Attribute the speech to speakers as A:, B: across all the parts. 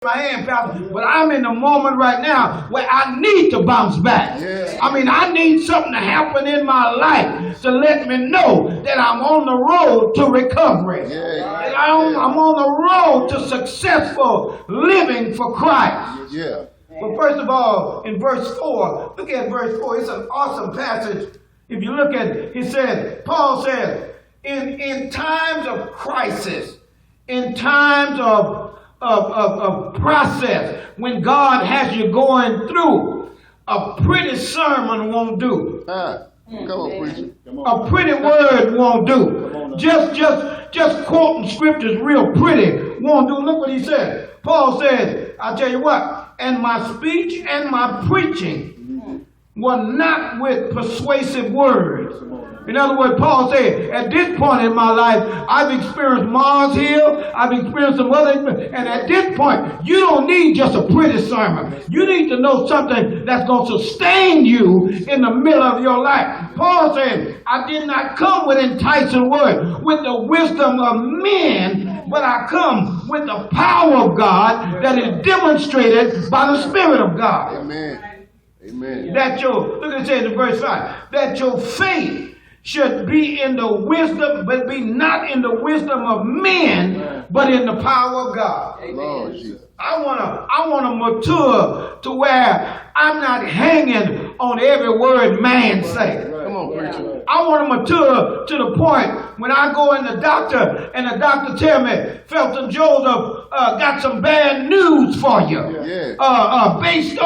A: my hand, Pastor, but I'm in the moment right now where I need to bounce back.
B: Yeah.
A: I mean, I need something to happen in my life to let me know that I'm on the road to recovery. That I'm on the road to successful living for Christ.
B: Yeah.
A: Well, first of all, in verse 4, look at verse 4. It's an awesome passage. If you look at it, he said, Paul said, in times of crisis, in times of process, when God has you going through, a pretty sermon won't do.
B: Come on, preacher.
A: A pretty word won't do. Just quoting scriptures real pretty won't do. Look what he said. Paul said, I'll tell you what, and my speech and my preaching were not with persuasive words. In other words, Paul said, at this point in my life, I've experienced Mars Hill, I've experienced some other, and at this point, you don't need just a pretty sermon. You need to know something that's going to sustain you in the middle of your life. Paul said, I did not come with enticing words, with the wisdom of men, but I come with the power of God that is demonstrated by the Spirit of God.
B: Amen. Amen.
A: That look at it says in verse 5, that your faith should be in the wisdom, but be not in the wisdom of men, but in the power of God.
B: Lord Jesus.
A: I wanna mature to where I'm not hanging on every word man say.
B: Come on, preacher.
A: I want to mature to the point when I go in the doctor and the doctor tell me, Felton Joseph got some bad news for you. Based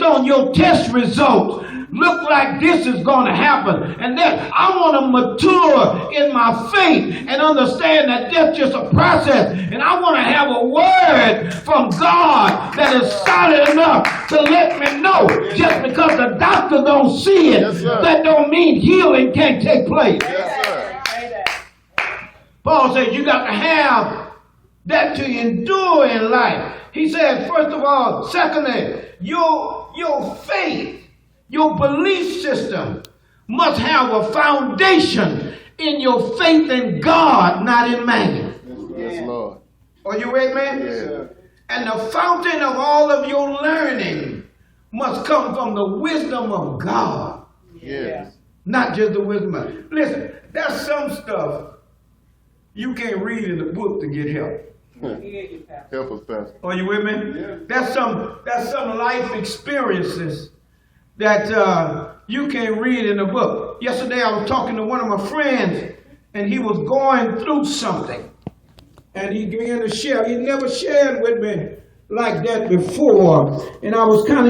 A: on your test results, look like this is going to happen. And then I want to mature in my faith and understand that that's just a process. And I want to have a word from God that is solid enough to let me know. Just because the doctor don't see it, that don't mean healing can't take place. Paul says you got to have that to endure in life. He said, first of all, secondly, your faith, your belief system must have a foundation in your faith in God, not in man.
B: Yes, Lord.
A: Are you with me?
B: Yeah.
A: And the fountain of all of your learning must come from the wisdom of God.
B: Yes.
A: Not just the wisdom of God. Listen, there's some stuff you can't read in the book to get help.
B: Help us, Pastor.
A: Are you with me? Yeah. That's some life experiences that you can't read in a book. Yesterday I was talking to one of my friends, and he was going through something. And he began to share. He never shared with me like that before. And I was kind of